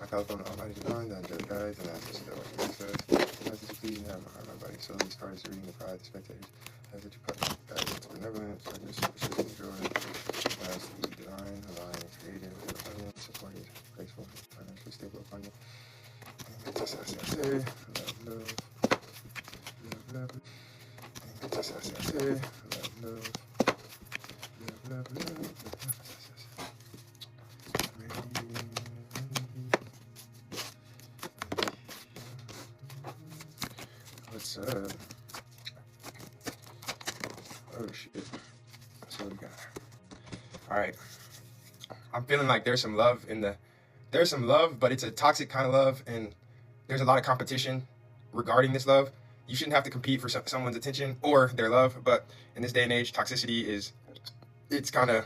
call upon Almighty Divine, the angelic guides, and ancestors that watch next to us. As that you please have my heart, my body, soul, these cards, reading the pride, the spectators. As that you put guidance, benevolence, goodness, persistence, joy. As the divine, alive, creative, abundant, supported, graceful, financially stable upon you. Love, love, love, love. Love, love, love. What's up? Oh shit. So what we got? Alright. I'm feeling like there's some love, but it's a toxic kind of love, and there's a lot of competition regarding this love. You shouldn't have to compete for someone's attention or their love, but in this day and age, toxicity it's kind of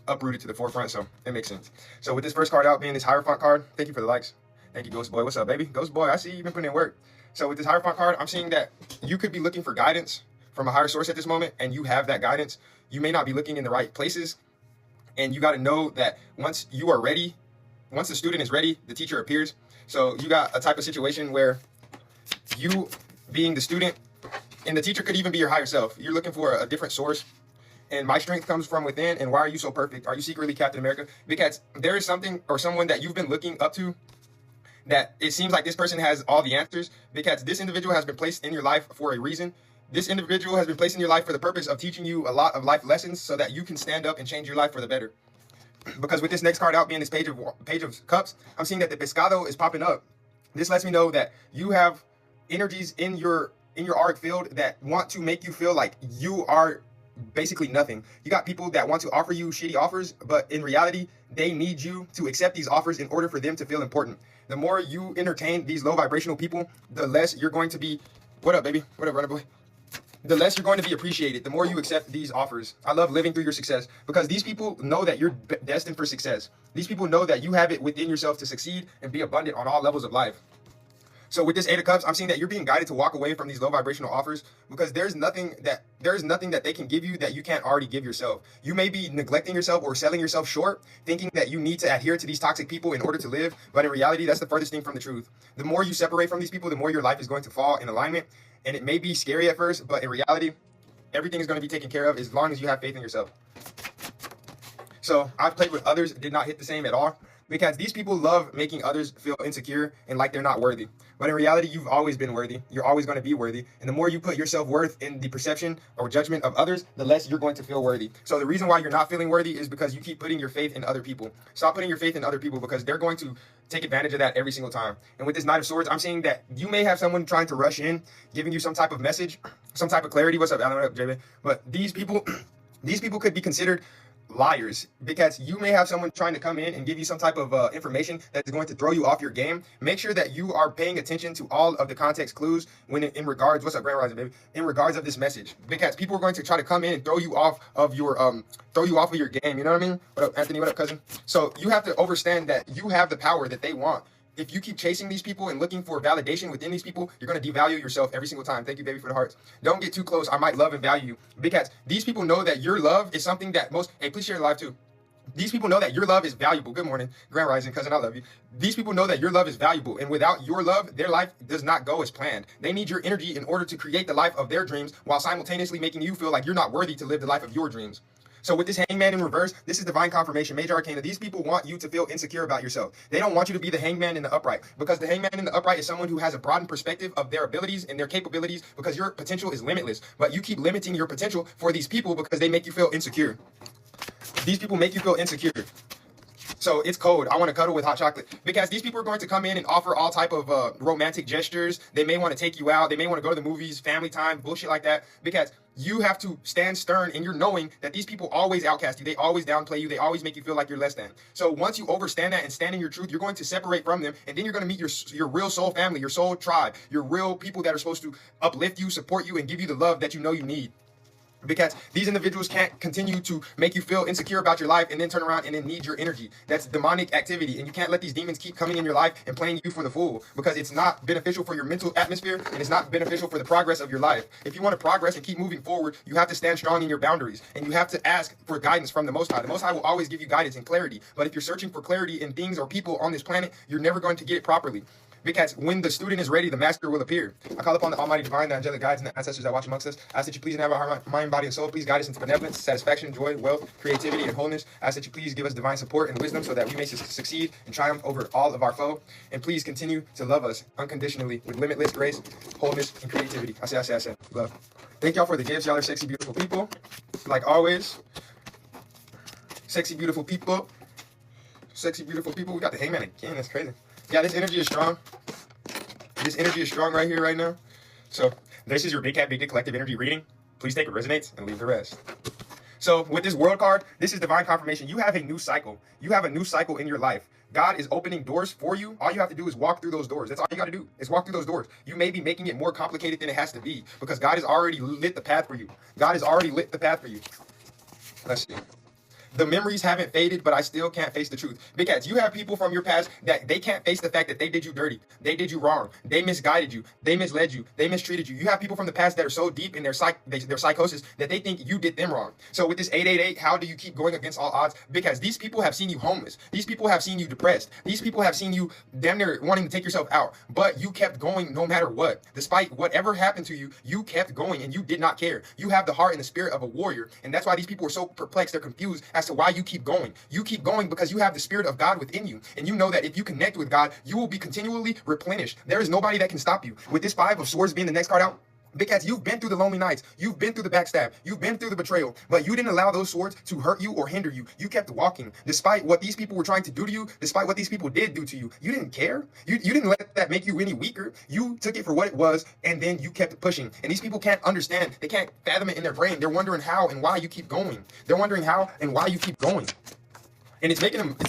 uprooted to the forefront, so it makes sense. So with this first card out being this Hierophant card, thank you for the likes. Thank you, Ghost Boy. What's up, baby? Ghost Boy, I see you've been putting in work. So with this Hierophant card, I'm seeing that you could be looking for guidance from a higher source at this moment, and you have that guidance. You may not be looking in the right places, and you got to know that once you are ready, once the student is ready, the teacher appears. So you got a type of situation where you being the student, and the teacher could even be your higher self. You're looking for a different source. And my strength comes from within. And why are you so perfect? Are you secretly Captain America? Because there is something or someone that you've been looking up to that it seems like this person has all the answers, because this individual has been placed in your life for a reason. This individual has been placed in your life for the purpose of teaching you a lot of life lessons so that you can stand up and change your life for the better. Because with this next card out being this page of cups, I'm seeing that the pescado is popping up. This lets me know that you have energies in your auric field that want to make you feel like you are basically nothing. You got people that want to offer you shitty offers, but in reality, they need you to accept these offers in order for them to feel important. The more you entertain these low vibrational people, the less you're going to be, what up, baby? What up, runner boy? The less you're going to be appreciated, the more you accept these offers. I love living through your success, because these people know that you're destined for success. These people know that you have it within yourself to succeed and be abundant on all levels of life. So with this Eight of Cups, I'm seeing that you're being guided to walk away from these low vibrational offers, because there's nothing that they can give you that you can't already give yourself. You may be neglecting yourself or selling yourself short, thinking that you need to adhere to these toxic people in order to live. But in reality, that's the furthest thing from the truth. The more you separate from these people, the more your life is going to fall in alignment. And it may be scary at first, but in reality, everything is going to be taken care of as long as you have faith in yourself. So I've played with others, did not hit the same at all, because these people love making others feel insecure and like they're not worthy. But in reality, you've always been worthy. You're always going to be worthy. And the more you put your self-worth in the perception or judgment of others, the less you're going to feel worthy. So the reason why you're not feeling worthy is because you keep putting your faith in other people. Stop putting your faith in other people, because they're going to take advantage of that every single time. And with this Knight of Swords, I'm seeing that you may have someone trying to rush in, giving you some type of message, some type of clarity. What's up, Alan? What up, JB? But these people could be considered liars, because you may have someone trying to come in and give you some type of information that is going to throw you off your game. Make sure that you are paying attention to all of the context clues when in regards, what's up, Grand Rising, baby, in regards of this message, because people are going to try to come in and throw you off of your game. You know what I mean? What up, Anthony? What up, cousin? So you have to understand that you have the power that they want. If you keep chasing these people and looking for validation within these people, you're going to devalue yourself every single time. Thank you, baby, for the hearts. Don't get too close. I might love and value you, because these people know that your love is something that hey, please share the live too. These people know that your love is valuable. Good morning, Grand Rising, cousin, I love you. These people know that your love is valuable, and without your love, their life does not go as planned. They need your energy in order to create the life of their dreams, while simultaneously making you feel like you're not worthy to live the life of your dreams. So with this Hangman in reverse, this is divine confirmation, major arcana. These people want you to feel insecure about yourself. They don't want you to be the Hangman in the upright, because the Hangman in the upright is someone who has a broadened perspective of their abilities and their capabilities, because your potential is limitless. But you keep limiting your potential for these people because they make you feel insecure. These people make you feel insecure. So it's cold. I want to cuddle with hot chocolate, because these people are going to come in and offer all type of romantic gestures. They may want to take you out. They may want to go to the movies, family time, bullshit like that, because you have to stand stern in your knowing that these people always outcast you. They always downplay you. They always make you feel like you're less than. So once you understand that and stand in your truth, you're going to separate from them, and then you're going to meet your real soul family, your soul tribe, your real people that are supposed to uplift you, support you, and give you the love that you know you need. Because these individuals can't continue to make you feel insecure about your life and then turn around and then need your energy. That's demonic activity. And you can't let these demons keep coming in your life and playing you for the fool, because it's not beneficial for your mental atmosphere and it's not beneficial for the progress of your life. If you want to progress and keep moving forward, you have to stand strong in your boundaries and you have to ask for guidance from the Most High. The Most High will always give you guidance and clarity. But if you're searching for clarity in things or people on this planet, you're never going to get it properly. Because when the student is ready, the master will appear. I call upon the Almighty Divine, the angelic guides, and the ancestors that watch amongst us. I ask that you please inhabit our heart, mind, body, and soul. Please guide us into benevolence, satisfaction, joy, wealth, creativity, and wholeness. I ask that you please give us divine support and wisdom so that we may succeed and triumph over all of our foe. And please continue to love us unconditionally with limitless grace, wholeness, and creativity. I say, love. Thank y'all for the gifts. Y'all are sexy, beautiful people. Like always. Sexy, beautiful people. Sexy, beautiful people. We got the hangman again. That's crazy. Yeah, this energy is strong. This energy is strong right here, right now. So this is your Big Cat, Big Dick Collective energy reading. Please take what resonates and leave the rest. So with this world card, this is divine confirmation. You have a new cycle. You have a new cycle in your life. God is opening doors for you. All you have to do is walk through those doors. That's all you got to do is walk through those doors. You may be making it more complicated than it has to be because God has already lit the path for you. God has already lit the path for you. Let's see. The memories haven't faded, but I still can't face the truth. Big Cats, you have people from your past that they can't face the fact that they did you dirty. They did you wrong. They misguided you. They misled you. They mistreated you. You have people from the past that are so deep in their psychosis that they think you did them wrong. So with this 888, how do you keep going against all odds? Big Cats, these people have seen you homeless. These people have seen you depressed. These people have seen you damn near wanting to take yourself out. But you kept going no matter what. Despite whatever happened to you, you kept going and you did not care. You have the heart and the spirit of a warrior. And that's why these people are so perplexed. They're confused as to why you keep going. You keep going because you have the spirit of God within you. And you know that if you connect with God, you will be continually replenished. There is nobody that can stop you. With this 5 of Swords being the next card out, Big Cats, you've been through the lonely nights. You've been through the backstab. You've been through the betrayal. But you didn't allow those swords to hurt you or hinder you. You kept walking. Despite what these people were trying to do to you, despite what these people did do to you, you didn't care. You didn't let that make you any weaker. You took it for what it was, and then you kept pushing. And these people can't understand. They can't fathom it in their brain. They're wondering how and why you keep going. They're wondering how and why you keep going. And it's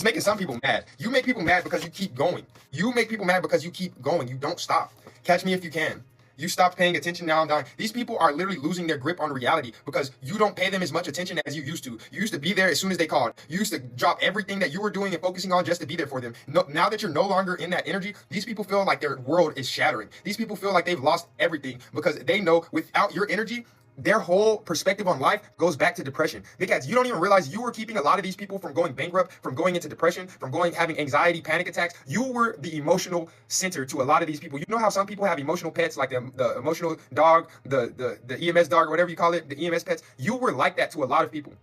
making some people mad. You make people mad because you keep going. You make people mad because you keep going. You don't stop. Catch me if you can. You stopped paying attention, now I'm dying. These people are literally losing their grip on reality because you don't pay them as much attention as you used to. You used to be there as soon as they called. You used to drop everything that you were doing and focusing on just to be there for them. No, now that you're no longer in that energy, these people feel like their world is shattering. These people feel like they've lost everything because they know without your energy, their whole perspective on life goes back to depression. Because you don't even realize you were keeping a lot of these people from going bankrupt, from going into depression, from having anxiety, panic attacks. You were the emotional center to a lot of these people. You know how some people have emotional pets, like the emotional dog, the EMS dog, or whatever you call it, the EMS pets. You were like that to a lot of people.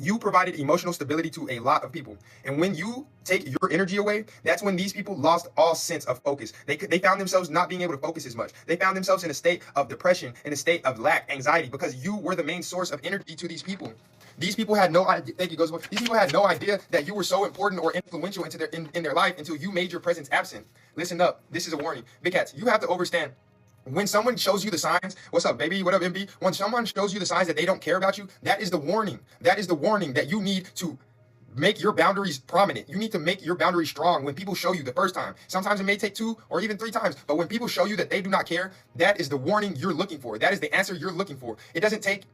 You provided emotional stability to a lot of people. And when you take your energy away, that's when these people lost all sense of focus. They found themselves not being able to focus as much. They found themselves in a state of depression, in a state of lack, anxiety, because you were the main source of energy to these people. These people had no idea. Thank you, Ghost. These people had no idea that you were so important or influential into in their life until you made your presence absent. Listen up. This is a warning. Big Cats, you have to understand. When someone shows you the signs, what's up, baby? What up, MB? When someone shows you the signs that they don't care about you, that is the warning. That is the warning that you need to make your boundaries prominent. You need to make your boundaries strong when people show you the first time. Sometimes it may take 2 or even 3 times, but when people show you that they do not care, that is the warning you're looking for. That is the answer you're looking for. It doesn't take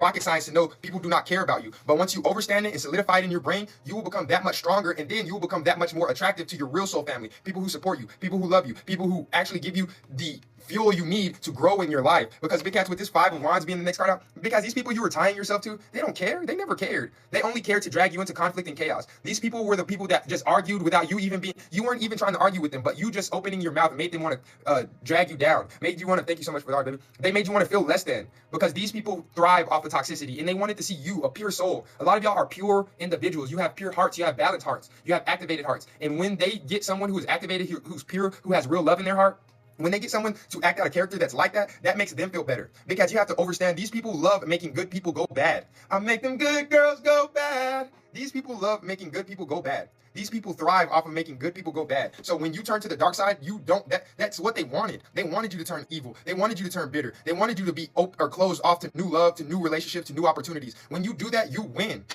rocket science to know people do not care about you. But once you understand it and solidify it in your brain, you will become that much stronger, and then you will become that much more attractive to your real soul family, people who support you, people who love you, people who actually give you the fuel you need to grow in your life. Because Big Cats, with this 5 of Wands being the next card out, because these people you were tying yourself to, they don't care. They never cared. They only cared to drag you into conflict and chaos. These people were the people that just argued without you even being, you weren't even trying to argue with them, but you just opening your mouth made them want to drag you down, made you want to, thank you so much for the art, baby. They made you want to feel less than, because these people thrive off of toxicity, and they wanted to see you, a pure soul. A lot of y'all are pure individuals. You have pure hearts. You have balanced hearts. You have activated hearts. And when they get someone who is activated, who's pure, who has real love in their heart, when they get someone to act out a character that's like that, that makes them feel better. Because you have to understand, these people love making good people go bad. I make them good girls go bad. These people love making good people go bad. These people thrive off of making good people go bad. So when you turn to the dark side, you don't, that's what they wanted. They wanted you to turn evil. They wanted you to turn bitter. They wanted you to be open or closed off to new love, to new relationships, to new opportunities. When you do that, you win.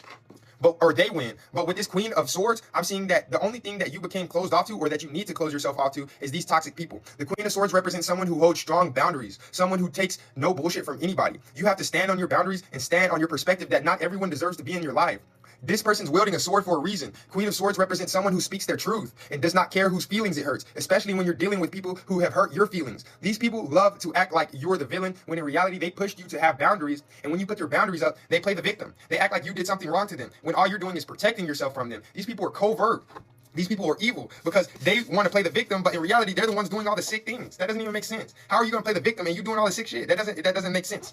or they win. But with this Queen of Swords, I'm seeing that the only thing that you became closed off to, or that you need to close yourself off to, is these toxic people. The Queen of Swords represents someone who holds strong boundaries, someone who takes no bullshit from anybody. You have to stand on your boundaries and stand on your perspective that not everyone deserves to be in your life. This person's wielding a sword for a reason. Queen of Swords represents someone who speaks their truth and does not care whose feelings it hurts, especially when you're dealing with people who have hurt your feelings. These people love to act like you're the villain when in reality they pushed you to have boundaries, and when you put your boundaries up, they play the victim. They act like you did something wrong to them when all you're doing is protecting yourself from them. These people are covert. These people are evil because they want to play the victim, but in reality, they're the ones doing all the sick things. That doesn't even make sense. How are you going to play the victim and you doing all the sick shit? That doesn't make sense.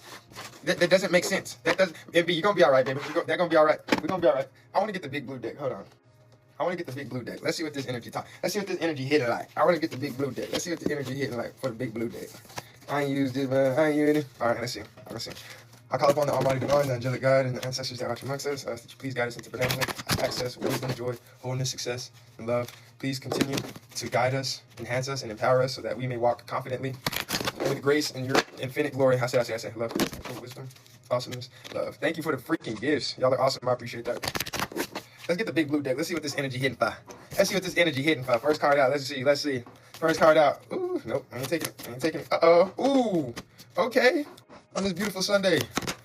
That doesn't make sense. You're going to be all right, baby. They're going to be all right. We're going to be all right. I want to get the big blue deck. Hold on. I want to get the big blue deck. Let's see what this energy talk. Let's see what this energy hitting like. I want to get the big blue deck. Let's see what the energy hitting like for the big blue deck. I ain't used it, but I ain't used it. All right, let's see. I call upon the Almighty Divine, the angelic guide, and the ancestors that watch amongst us. I ask that you please guide us into benevolence, access, wisdom, joy, wholeness, success, and love. Please continue to guide us, enhance us, and empower us so that we may walk confidently with grace and your infinite glory. I say, love, wisdom, awesomeness, love. Thank you for the freaking gifts. Y'all are awesome. I appreciate that. Let's get the big blue deck. Let's see what this energy hitting for. First card out. Let's see. First card out. Ooh, nope. I ain't taking it. Uh-oh. Ooh. Okay. On this beautiful Sunday.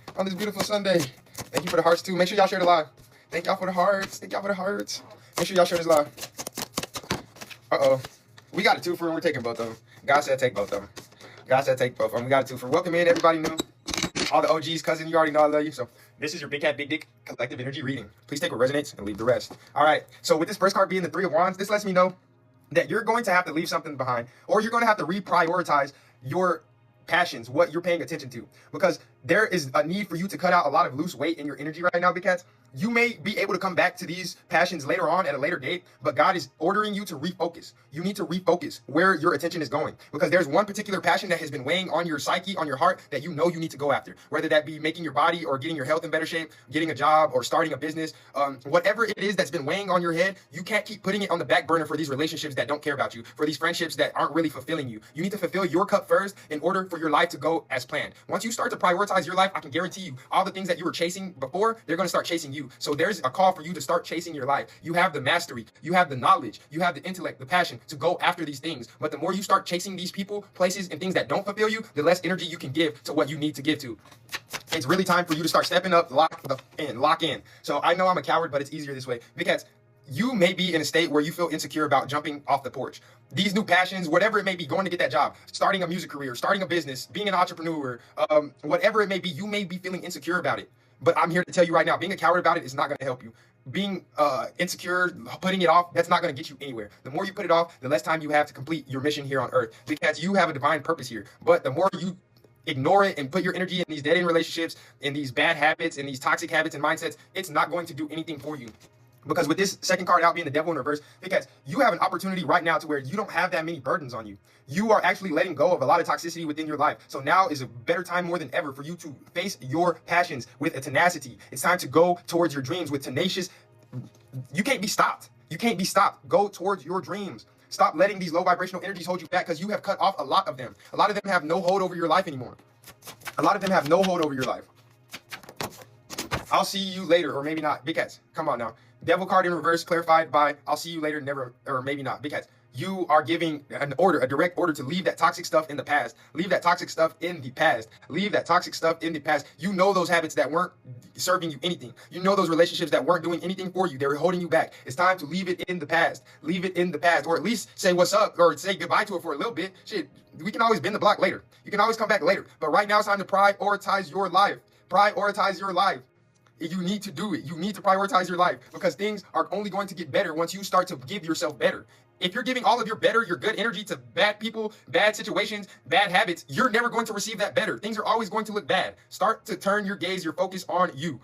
Thank you for the hearts, too. Make sure y'all share the live. Thank y'all for the hearts. Make sure y'all share this live. Uh-oh. We got a twofer and we're taking both of them. God said take both of them. We got a twofer. Welcome in, everybody new. All the OGs, cousin, you already know I love you. So this is your Big Cat, Big Dick collective energy reading. Please take what resonates and leave the rest. All right. So with this first card being the Three of Wands, this lets me know that you're going to have to leave something behind, or you're going to have to reprioritize your passions, what you're paying attention to, because there is a need for you to cut out a lot of loose weight in your energy right now, Big Cats. You may be able to come back to these passions later on at a later date, but God is ordering you to refocus. You need to refocus where your attention is going, because there's one particular passion that has been weighing on your psyche, on your heart, that you know you need to go after, whether that be making your body or getting your health in better shape, getting a job or starting a business, whatever it is that's been weighing on your head. You can't keep putting it on the back burner for these relationships that don't care about you, for these friendships that aren't really fulfilling you. You need to fulfill your cup first in order for your life to go as planned. Once you start to prioritize your life, I can guarantee you all the things that you were chasing before, they're going to start chasing you. So there's a call for you to start chasing your life. You have the mastery, you have the knowledge, you have the intellect, the passion to go after these things. But the more you start chasing these people, places, and things that don't fulfill you, the less energy you can give to what you need to give to. It's really time for you to start stepping up, lock in. So I know I'm a coward, but it's easier this way, because you may be in a state where you feel insecure about jumping off the porch. These new passions, whatever it may be, going to get that job, starting a music career, starting a business, being an entrepreneur, whatever it may be, you may be feeling insecure about it. But I'm here to tell you right now, being a coward about it is not going to help you. Being insecure, putting it off, that's not going to get you anywhere. The more you put it off, the less time you have to complete your mission here on earth, because you have a divine purpose here. But the more you ignore it and put your energy in these dead-end relationships, in these bad habits, in these toxic habits and mindsets, it's not going to do anything for you. Because with this second card out being the devil in reverse, because you have an opportunity right now to where you don't have that many burdens on you. You are actually letting go of a lot of toxicity within your life. So now is a better time more than ever for you to face your passions with a tenacity. It's time to go towards your dreams with tenacious. You can't be stopped. Go towards your dreams. Stop letting these low vibrational energies hold you back, because you have cut off a lot of them. A lot of them have no hold over your life anymore. I'll see you later, or maybe not. Big Cats, come on now. Devil card in reverse, clarified by I'll see you later, never, or maybe not. Big Cats, you are giving an order, a direct order to leave that toxic stuff in the past. Leave that toxic stuff in the past. You know those habits that weren't serving you anything. You know those relationships that weren't doing anything for you. They were holding you back. It's time to leave it in the past. Or at least say what's up, or say goodbye to it for a little bit. Shit, we can always bend the block later. You can always come back later. But right now it's time to prioritize your life. You need to do it. You need to prioritize your life, because things are only going to get better once you start to give yourself better. If you're giving all of your good energy to bad people, bad situations, bad habits, you're never going to receive that better. Things are always going to look bad. Start to turn your gaze, your focus on you.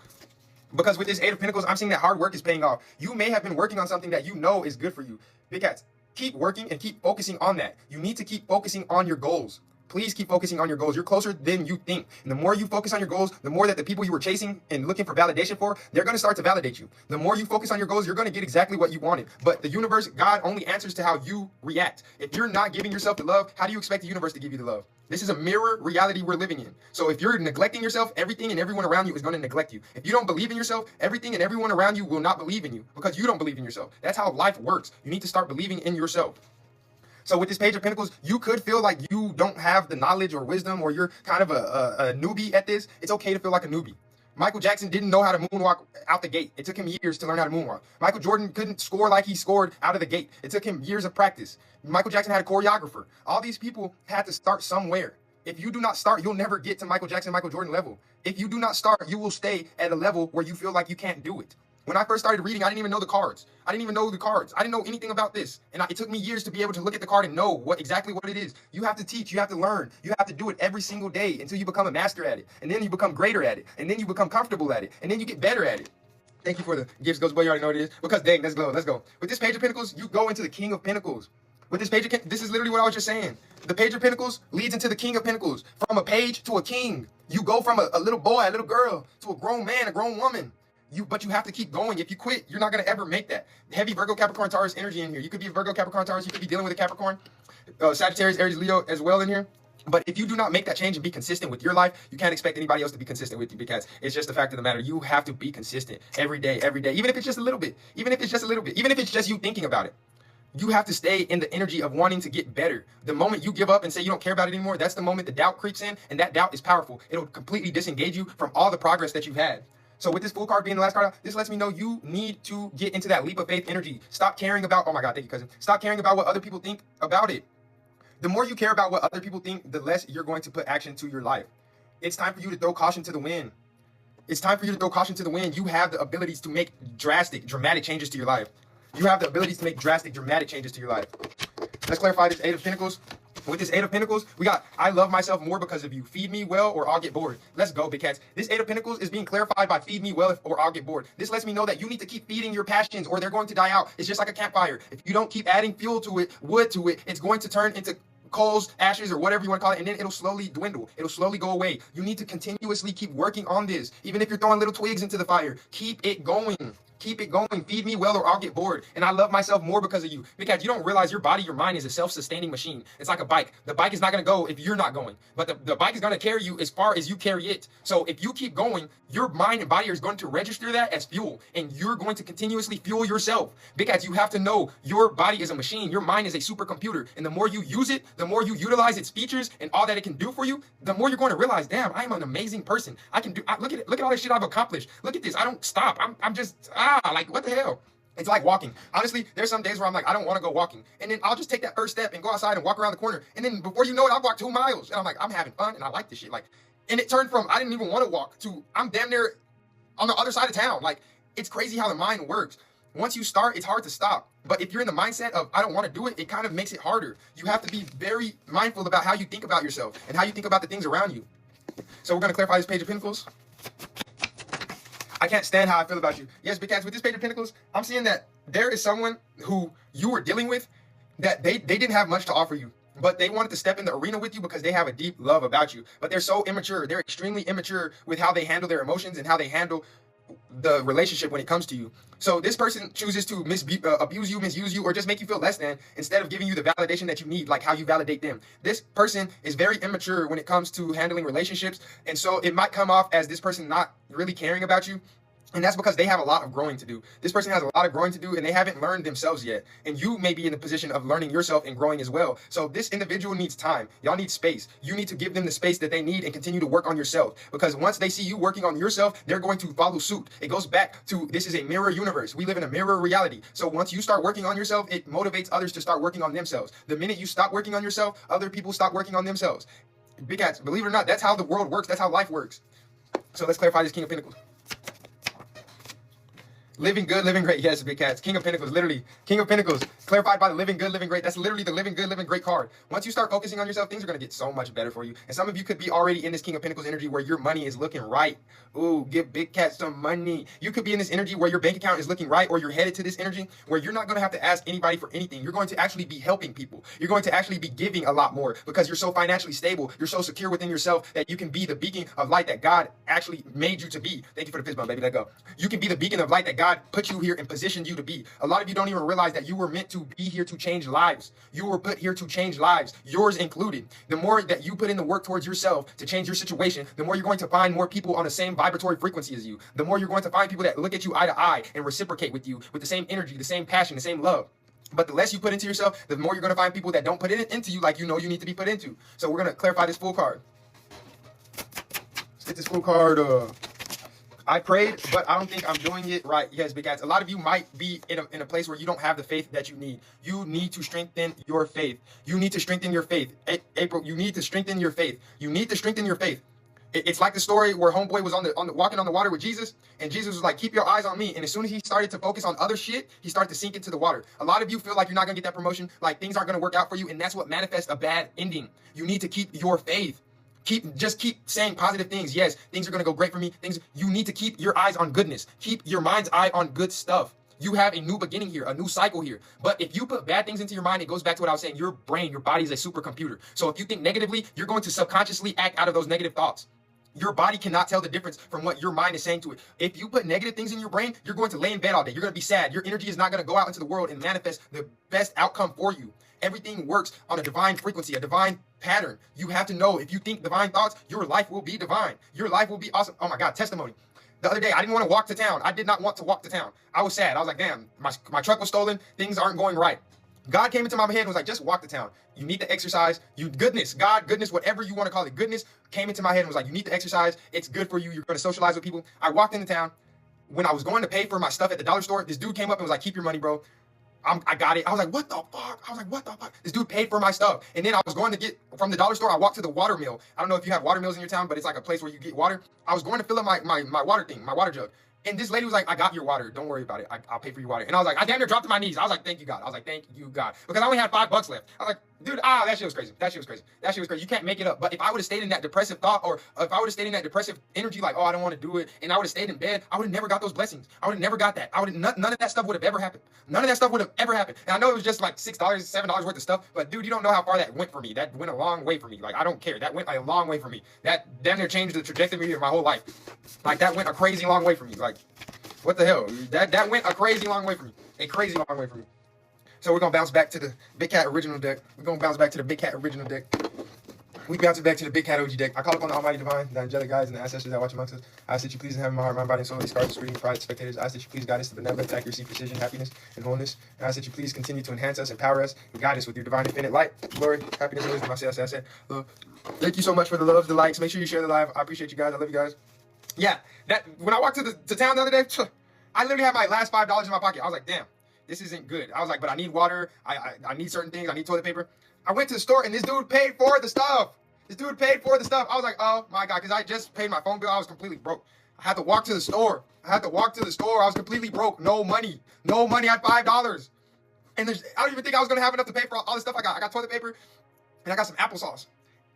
Because with this Eight of Pentacles, I'm seeing that hard work is paying off. You may have been working on something that you know is good for you. Big Cats, keep working and keep focusing on that. You need to keep focusing on your goals. Please keep focusing on your goals. You're closer than you think. And the more you focus on your goals, the more that the people you were chasing and looking for validation for, they're going to start to validate you. The more you focus on your goals, you're going to get exactly what you wanted. But the universe, God, only answers to how you react. If you're not giving yourself the love, how do you expect the universe to give you the love? This is a mirror reality we're living in. So if you're neglecting yourself, everything and everyone around you is going to neglect you. If you don't believe in yourself, everything and everyone around you will not believe in you because you don't believe in yourself. That's how life works. You need to start believing in yourself. So with this Page of Pentacles, you could feel like you don't have the knowledge or wisdom, or you're kind of a newbie at this. It's okay to feel like a newbie. Michael Jackson didn't know how to moonwalk out the gate. It took him years to learn how to moonwalk. Michael Jordan couldn't score like he scored out of the gate. It took him years of practice. Michael Jackson had a choreographer. All these people had to start somewhere. If you do not start, you'll never get to Michael Jackson, Michael Jordan level. If you do not start, you will stay at a level where you feel like you can't do it. When I first started reading, I didn't even know the cards. I didn't even know the cards. I didn't know anything about this. And it took me years to be able to look at the card and know exactly what it is. You have to teach. You have to learn. You have to do it every single day until you become a master at it. And then you become greater at it. And then you become comfortable at it. And then you get better at it. Thank you for the gifts, Ghost Boy. You already know what it is. Because dang, let's go. Let's go. With this Page of Pentacles, you go into the King of Pentacles. With this this is literally what I was just saying. The Page of Pentacles leads into the King of Pentacles. From a page to a king. You go from a little boy, a little girl, to a grown man, a grown woman. But you have to keep going. If you quit, you're not going to ever make that. Heavy Virgo, Capricorn, Taurus energy in here. You could be a Virgo, Capricorn, Taurus. You could be dealing with a Capricorn, Sagittarius, Aries, Leo as well in here. But if you do not make that change and be consistent with your life, you can't expect anybody else to be consistent with you, because it's just the fact of the matter. You have to be consistent every day, even if it's just a little bit, even if it's just a little bit, even if it's just you thinking about it. You have to stay in the energy of wanting to get better. The moment you give up and say you don't care about it anymore, that's the moment the doubt creeps in, and that doubt is powerful. It'll completely disengage you from all the progress that you've had. So with this Fool card being the last card, this lets me know you need to get into that leap of faith energy. Stop caring about, oh my God, thank you, cousin. Stop caring about what other people think about it. The more you care about what other people think, the less you're going to put action to your life. It's time for you to throw caution to the wind. It's time for you to throw caution to the wind. You have the abilities to make dramatic changes to your life. You have the abilities to make dramatic changes to your life. Let's clarify this Eight of Pentacles. With this Eight of Pentacles, we got, I love myself more because of you. Feed me well or I'll get bored. Let's go, big cats. This Eight of Pentacles is being clarified by feed me well or I'll get bored. This lets me know that you need to keep feeding your passions or they're going to die out. It's just like a campfire. If you don't keep adding fuel to it, wood to it, it's going to turn into coals, ashes, or whatever you want to call it, and then it'll slowly dwindle. It'll slowly go away. You need to continuously keep working on this. Even if you're throwing little twigs into the fire, keep it going. Keep it going. Feed me well or I'll get bored. And I love myself more because of you. Because you don't realize your body, your mind is a self-sustaining machine. It's like a bike. The bike is not going to go if you're not going. But the bike is going to carry you as far as you carry it. So if you keep going, your mind and body is going to register that as fuel. And you're going to continuously fuel yourself. Because you have to know your body is a machine. Your mind is a supercomputer. And the more you use it, the more you utilize its features and all that it can do for you, the more you're going to realize, damn, I am an amazing person. I can do, look at it. Look at all this shit I've accomplished. Look at this. I don't stop. I'm just, like, what the hell? It's like walking. Honestly, there's some days where I'm like, I don't want to go walking. And then I'll just take that first step and go outside and walk around the corner. And then before you know it, I've walked 2 miles. And I'm like, I'm having fun and I like this shit. Like, and it turned from, I didn't even want to walk to, I'm damn near on the other side of town. Like, it's crazy how the mind works. Once you start, it's hard to stop. But if you're in the mindset of, I don't want to do it, it kind of makes it harder. You have to be very mindful about how you think about yourself and how you think about the things around you. So we're going to clarify this Page of Pentacles. I can't stand how I feel about you. Yes, because with this Page of Pentacles, I'm seeing that there is someone who you were dealing with that they didn't have much to offer you, but they wanted to step in the arena with you because they have a deep love about you. But they're so immature. They're extremely immature with how they handle their emotions and how they handle the relationship when it comes to you. So this person chooses to abuse you, misuse you, or just make you feel less than, instead of giving you the validation that you need, like how you validate them. This person is very immature when it comes to handling relationships, and so it might come off as this person not really caring about you. And that's because they have a lot of growing to do. This person has a lot of growing to do, and they haven't learned themselves yet. And you may be in the position of learning yourself and growing as well. So this individual needs time. Y'all need space. You need to give them the space that they need and continue to work on yourself. Because once they see you working on yourself, they're going to follow suit. It goes back to, this is a mirror universe. We live in a mirror reality. So once you start working on yourself, it motivates others to start working on themselves. The minute you stop working on yourself, other people stop working on themselves. Big cats, believe it or not, that's how the world works. That's how life works. So let's clarify this King of Pentacles. Living good, living great. Yes, big cats. King of Pentacles, literally. King of Pentacles, clarified by the living good, living great. That's literally the living good, living great card. Once you start focusing on yourself, things are going to get so much better for you. And some of you could be already in this King of Pentacles energy where your money is looking right. Ooh, give big cat some money. You could be in this energy where your bank account is looking right, or you're headed to this energy where you're not going to have to ask anybody for anything. You're going to actually be helping people. You're going to actually be giving a lot more because you're so financially stable. You're so secure within yourself that you can be the beacon of light that God actually made you to be. Thank you for the fist bump, baby. Let go. You can be the beacon of light that God put you here and positioned you to be. A lot of you don't even realize that you were meant to be here to change lives. You were put here to change lives, yours included. The more that you put in the work towards yourself to change your situation, the more you're going to find more people on the same vibratory frequency as you. The more you're going to find people that look at you eye to eye and reciprocate with you with the same energy, the same passion, the same love. But the less you put into yourself, the more you're going to find people that don't put it into you like you know you need to be put into. So we're going to clarify this full card. Let's get this full card. I prayed, but I don't think I'm doing it right. Yes, big cats. A lot of you might be in a place where you don't have the faith that you need. You need to strengthen your faith. You need to strengthen your faith. April, you need to strengthen your faith. You need to strengthen your faith. It's like the story where homeboy was walking on the water with Jesus, and Jesus was like, keep your eyes on me. And as soon as he started to focus on other shit, he started to sink into the water. A lot of you feel like you're not going to get that promotion, like things aren't going to work out for you, and that's what manifests a bad ending. You need to keep your faith. Just keep saying positive things. Yes, things are going to go great for me. You need to keep your eyes on goodness. Keep your mind's eye on good stuff. You have a new beginning here, a new cycle here. But if you put bad things into your mind, it goes back to what I was saying. Your brain, your body is a supercomputer. So if you think negatively, you're going to subconsciously act out of those negative thoughts. Your body cannot tell the difference from what your mind is saying to it. If you put negative things in your brain, you're going to lay in bed all day. You're going to be sad. Your energy is not going to go out into the world and manifest the best outcome for you. Everything works on a divine frequency, a divine pattern. You have to know, if you think divine thoughts, your life will be divine. Your life will be awesome. Oh my God, testimony. The other day, I didn't want to walk to town. I did not want to walk to town. I was sad. I was like, damn, my truck was stolen. Things aren't going right. God came into my head and was like, just walk to town. You need to exercise. Goodness, whatever you want to call it, goodness came into my head and was like, you need to exercise. It's good for you. You're going to socialize with people. I walked into town. When I was going to pay for my stuff at the dollar store, this dude came up and was like, keep your money, bro. I got it. I was like, what the fuck? This dude paid for my stuff. And then I was going to get from the dollar store. I walked to the water mill. I don't know if you have water mills in your town, but it's like a place where you get water. I was going to fill up my water thing, my water jug. And this lady was like, I got your water. Don't worry about it. I'll pay for your water. And I was like, I damn near dropped to my knees. I was like, thank you, God. Because I only had $5 left. I was like, dude, that shit was crazy. That shit was crazy. You can't make it up. But if I would have stayed in that depressive thought, or if I would have stayed in that depressive energy, like, oh, I don't want to do it, and I would have stayed in bed, I would have never got those blessings. I would have never got that. None of that stuff would have ever happened. None of that stuff would have ever happened. And I know it was just like $6, $7 worth of stuff, but dude, you don't know how far that went for me. That went a long way for me. Like, I don't care. That went a long way for me. That damn near changed the trajectory of my whole life. Like, that went a crazy long way for me. Like, what the hell? That went a crazy long way for me. A crazy long way for me. So we're going to bounce back to the Big Cat original deck. We bounce back to the Big Cat OG deck. I call upon the Almighty Divine, the angelic guides, and the ancestors that watch amongst us. I ask that you please have my heart, mind, body, and soul, these cards, screen, pride, spectators. I ask that you please guide us to benevolence, accuracy, precision, happiness, and wholeness. And I ask that you please continue to enhance us, empower us, and guide us with your divine infinite light, glory, happiness, and wisdom. I say, love. Thank you so much for the love, the likes. Make sure you share the live. I appreciate you guys. I love you guys. Yeah, when I walked to town the other day, I literally had my last $5 in my pocket. I was like, damn, this isn't good. I was like, but I need water. I need certain things. I need toilet paper. I went to the store and this dude paid for the stuff. I was like, oh my God, because I just paid my phone bill. I was completely broke. I had to walk to the store. I was completely broke. No money. I had $5. And I don't even think I was going to have enough to pay for all the stuff I got. I got toilet paper and I got some applesauce.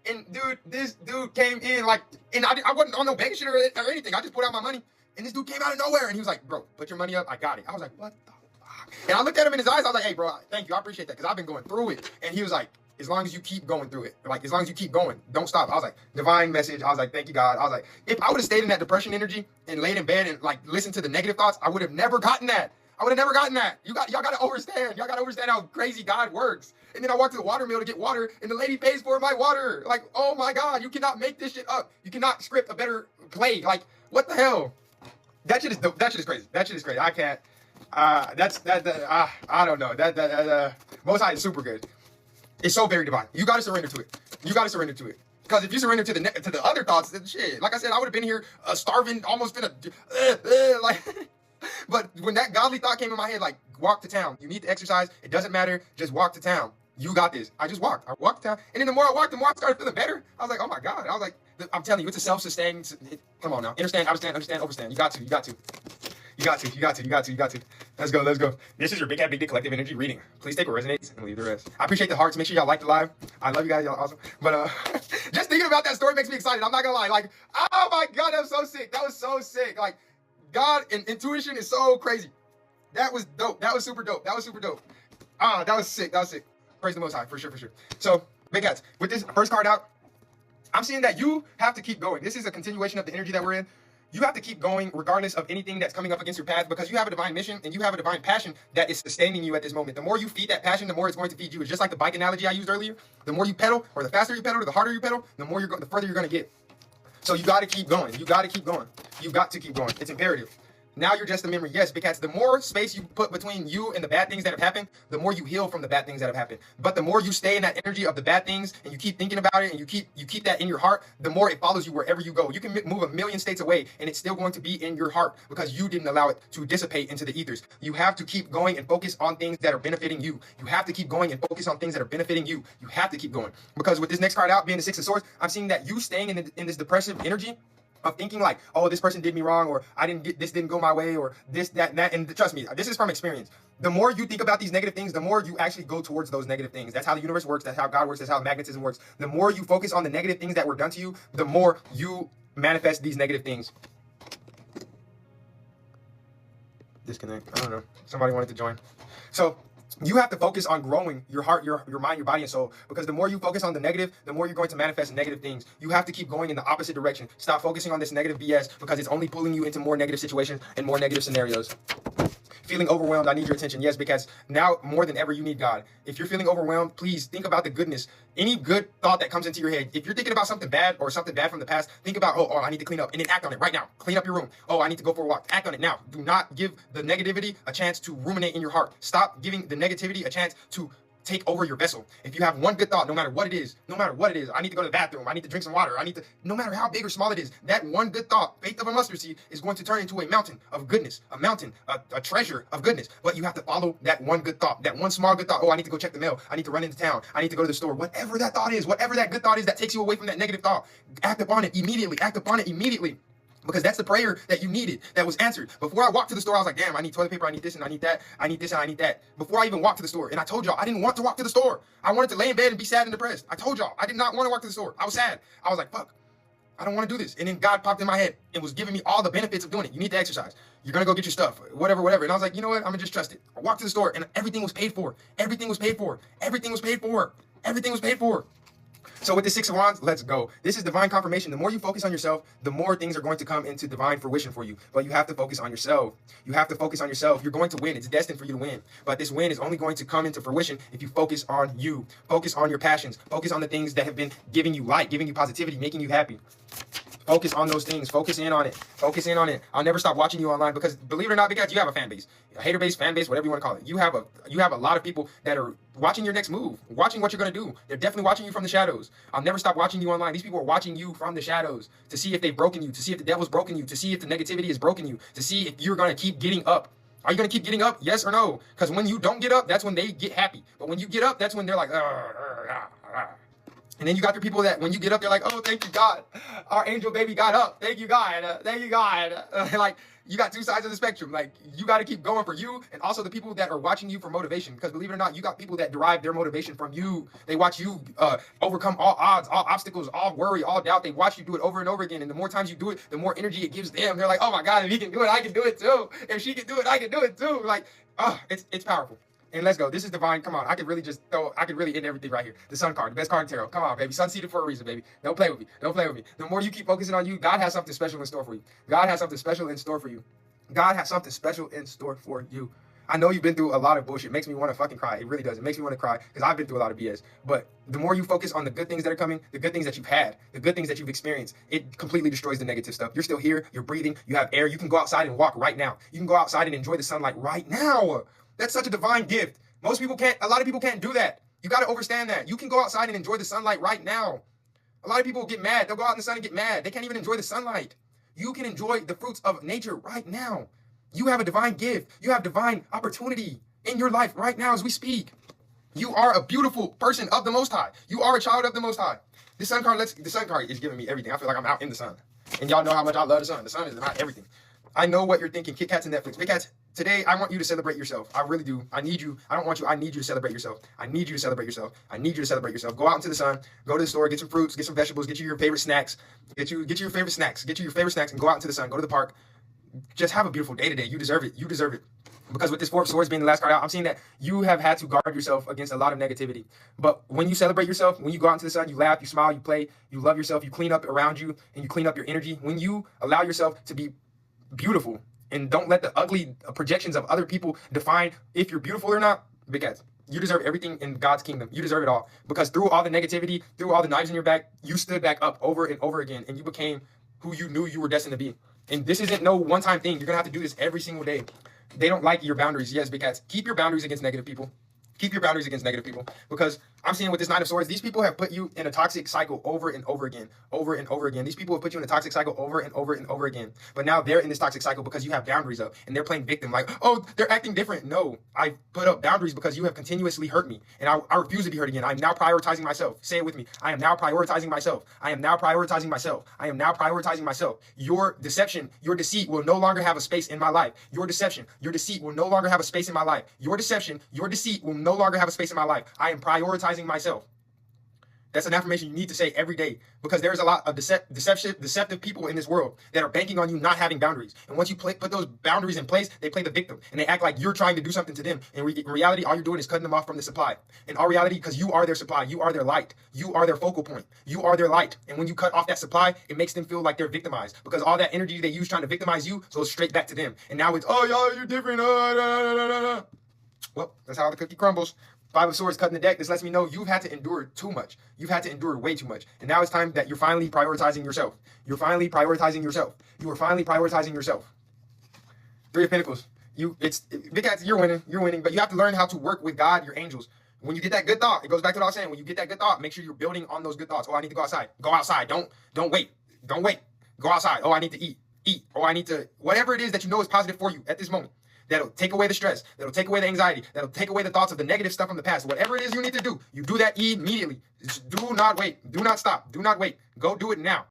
And dude, this dude came in like, and I wasn't on no bank shit or anything. I just put out my money. And this dude came out of nowhere, and he was like, bro, put your money up. I got it. I was like, what the fuck? And I looked at him in his eyes. I was like, hey, bro, thank you. I appreciate that because I've been going through it. And he was like, as long as you keep going through it, like, as long as you keep going, don't stop. I was like, divine message. I was like, thank you, God. I was like, if I would have stayed in that depression energy and laid in bed and, like, listened to the negative thoughts, I would have never gotten that. Y'all got to understand. Y'all got to understand how crazy God works. And then I walked to the water mill to get water, and the lady pays for my water. Like, oh, my God, you cannot make this shit up. You cannot script a better play. Like, what the hell? That shit is crazy. I can't. I don't know. Most High is super good. It's so very divine. You gotta surrender to it. Because if you surrender to the other thoughts, then shit. Like I said, I would have been here starving, almost been like. But when that godly thought came in my head, like, walk to town. You need to exercise. It doesn't matter. Just walk to town. You got this. I just walked. I walked to town, and then the more I walked, the more I started feeling better. I was like, oh my God. I was like, I'm telling you, it's a self-sustaining. Come on now. Understand, overstand. You got to. You got to. You got to. You got to. You got to. Let's go. Let's go. This is your Big Cat Big Dick Collective Energy reading. Please take what resonates and leave the rest. I appreciate the hearts. Make sure y'all like the live. I love you guys. Y'all awesome. But just thinking about that story makes me excited. I'm not gonna lie. Like, oh my God, that was so sick. That was so sick. Like, God and intuition is so crazy. That was dope. That was super dope. That was super dope. That was sick. That was sick. Praise the Most High, for sure, for sure. So, Big Cats, with this first card out, I'm seeing that you have to keep going. This is a continuation of the energy that we're in. You have to keep going regardless of anything that's coming up against your path, because you have a divine mission and you have a divine passion that is sustaining you at this moment. The more you feed that passion, the more it's going to feed you. It's just like the bike analogy I used earlier. The more you pedal, or the faster you pedal, or the harder you pedal, the further you're going to get. So you got to keep going. You got to keep going. You got to keep going. It's imperative. Now you're just a memory. Yes, because the more space you put between you and the bad things that have happened, the more you heal from the bad things that have happened. But the more you stay in that energy of the bad things and you keep thinking about it and you keep that in your heart, the more it follows you wherever you go. You can move a million states away and it's still going to be in your heart because you didn't allow it to dissipate into the ethers. You have to keep going and focus on things that are benefiting you. You have to keep going and focus on things that are benefiting you. You have to keep going, because with this next card out being the Six of Swords, I'm seeing that you staying in this depressive energy of thinking like, oh, this person did me wrong, or this didn't go my way, or this, that, and that. And trust me, this is from experience. The more you think about these negative things, the more you actually go towards those negative things. That's how the universe works. That's how God works. That's how magnetism works. The more you focus on the negative things that were done to you, the more you manifest these negative things. Disconnect. I don't know. Somebody wanted to join. So you have to focus on growing your heart, your mind, your body, and soul. Because the more you focus on the negative, the more you're going to manifest negative things. You have to keep going in the opposite direction. Stop focusing on this negative BS, because it's only pulling you into more negative situations and more negative scenarios. Feeling overwhelmed, I need your attention. Yes, because now more than ever, you need God. If you're feeling overwhelmed, please think about the goodness. Any good thought that comes into your head. If you're thinking about something bad or something bad from the past, think about, oh, I need to clean up, and then act on it right now. Clean up your room. Oh, I need to go for a walk. Act on it now. Do not give the negativity a chance to ruminate in your heart. Stop giving the negativity a chance to take over your vessel. If you have one good thought, no matter what it is, I need to go to the bathroom, I need to drink some water, no matter how big or small it is, that one good thought, faith of a mustard seed, is going to turn into a mountain of goodness, a treasure of goodness. But you have to follow that one good thought, that one small good thought. Oh, I need to go check the mail, I need to run into town, I need to go to the store. Whatever that thought is, whatever that good thought is that takes you away from that negative thought, act upon it immediately, Because that's the prayer that you needed, that was answered. Before I walked to the store, I was like, damn, I need toilet paper, I need this and I need that, I need this and I need that. Before I even walked to the store. And I told y'all, I didn't want to walk to the store. I wanted to lay in bed and be sad and depressed. I told y'all, I did not want to walk to the store. I was sad. I was like, fuck, I don't want to do this. And then God popped in my head and was giving me all the benefits of doing it. You need to exercise. You're going to go get your stuff, whatever. And I was like, you know what? I'm going to just trust it. I walked to the store and everything was paid for. Everything was paid for. Everything was paid for. Everything was paid for. So with the Six of Wands, let's go. This is divine confirmation. The more you focus on yourself, the more things are going to come into divine fruition for you. But you have to focus on yourself. You have to focus on yourself. You're going to win. It's destined for you to win. But this win is only going to come into fruition if you focus on you. Focus on your passions. Focus on the things that have been giving you light, giving you positivity, making you happy. Focus on those things. Focus in on it. Focus in on it. I'll never stop watching you online, because believe it or not, because you have a fan base, a hater base, fan base, whatever you want to call it. You have a lot of people that are watching your next move, watching what you're going to do. They're definitely watching you from the shadows. I'll never stop watching you online. These people are watching you from the shadows to see if they've broken you, to see if the devil's broken you, to see if the negativity has broken you, to see if you're going to keep getting up. Are you going to keep getting up? Yes or no? Because when you don't get up, that's when they get happy. But when you get up, that's when they're like, And then you got the people that when you get up, they're like, oh, thank you, God. Our angel baby got up. Thank you, God. Thank you, God. Like, you got two sides of the spectrum. Like, you got to keep going for you, and also the people that are watching you for motivation. Because believe it or not, you got people that derive their motivation from you. They watch you overcome all odds, all obstacles, all worry, all doubt. They watch you do it over and over again. And the more times you do it, the more energy it gives them. They're like, oh my God, if he can do it, I can do it too. If she can do it, I can do it too. Like, it's powerful. And let's go. This is divine. Come on. I could really end everything right here. The Sun card, the best card in tarot. Come on, baby. Sun seated for a reason, baby. Don't play with me. Don't play with me. The more you keep focusing on you, God has something special in store for you. God has something special in store for you. God has something special in store for you. I know you've been through a lot of bullshit. It makes me want to fucking cry. It really does. It makes me want to cry because I've been through a lot of BS. But the more you focus on the good things that are coming, the good things that you've had, the good things that you've experienced, it completely destroys the negative stuff. You're still here. You're breathing. You have air. You can go outside and walk right now. You can go outside and enjoy the sunlight right now. That's such a divine gift. Most people can't. A lot of people can't do that. You got to understand that. You can go outside and enjoy the sunlight right now. A lot of people get mad. They'll go out in the sun and get mad. They can't even enjoy the sunlight. You can enjoy the fruits of nature right now. You have a divine gift. You have divine opportunity in your life right now as we speak. You are a beautiful person of the Most High. You are a child of the Most High. The sun card is giving me everything. I feel like I'm out in the sun. And y'all know how much I love the sun. The sun is my everything. I know what you're thinking. Kit Kats and Netflix. Big Cats, today I want you to celebrate yourself. I really do. I need you. I don't want you. I need you to celebrate yourself. I need you to celebrate yourself. I need you to celebrate yourself. Go out into the sun. Go to the store. Get some fruits. Get some vegetables. Get you your favorite snacks. Get you your favorite snacks. Get you your favorite snacks and go out into the sun. Go to the park. Just have a beautiful day today. You deserve it. You deserve it. Because with this Four of Swords being the last card out, I'm seeing that you have had to guard yourself against a lot of negativity. But when you celebrate yourself, when you go out into the sun, you laugh, you smile, you play, you love yourself, you clean up around you, and you clean up your energy. When you allow yourself to be beautiful and don't let the ugly projections of other people define if you're beautiful or not, Big Cats, you deserve everything in God's kingdom. You deserve it all. Because through all the negativity, through all the knives in your back, you stood back up over and over again, and you became who you knew you were destined to be. And this isn't no one-time thing. You're going to have to do this every single day. They don't like your boundaries. Yes, Big Cats. Keep your boundaries against negative people. Keep your boundaries against negative people. Because I'm seeing with this Nine of Swords, these people have put you in a toxic cycle over and over again. Over and over again. These people have put you in a toxic cycle over and over and over again. But now they're in this toxic cycle because you have boundaries up. And they're playing victim. Like, oh, they're acting different. No, I put up boundaries because you have continuously hurt me. And I refuse to be hurt again. I'm now prioritizing myself. Say it with me. I am now prioritizing myself. I am now prioritizing myself. I am now prioritizing myself. Your deception, your deceit will no longer have a space in my life. Your deception, your deceit will no longer have a space in my life. Your deception, your deceit will no longer have a space in my life. I am prioritizing myself. That's an affirmation you need to say every day, because there's a lot of deceptive people in this world that are banking on you not having boundaries. And once you put those boundaries in place, they play the victim and they act like you're trying to do something to them. In reality, all you're doing is cutting them off from the supply. In all reality, because you are their supply, you are their light, you are their focal point, you are their light. And when you cut off that supply, it makes them feel like they're victimized, because all that energy they use trying to victimize you goes straight back to them. And now it's, oh, y'all, you're different. Well, that's how the cookie crumbles. Five of Swords cutting the deck. This lets me know you've had to endure too much. You've had to endure way too much. And now it's time that you're finally prioritizing yourself. You're finally prioritizing yourself. You are finally prioritizing yourself. Three of Pentacles. Big Cats, you're winning. You're winning. But you have to learn how to work with God, your angels. When you get that good thought, it goes back to what I was saying. When you get that good thought, make sure you're building on those good thoughts. Oh, I need to go outside. Go outside. Don't wait. Don't wait. Go outside. Oh, I need to eat. Eat. Oh, I need to, whatever it is that you know is positive for you at this moment. That'll take away the stress. That'll take away the anxiety. That'll take away the thoughts of the negative stuff from the past. Whatever it is you need to do, you do that immediately. Just do not wait. Do not stop. Do not wait. Go do it now.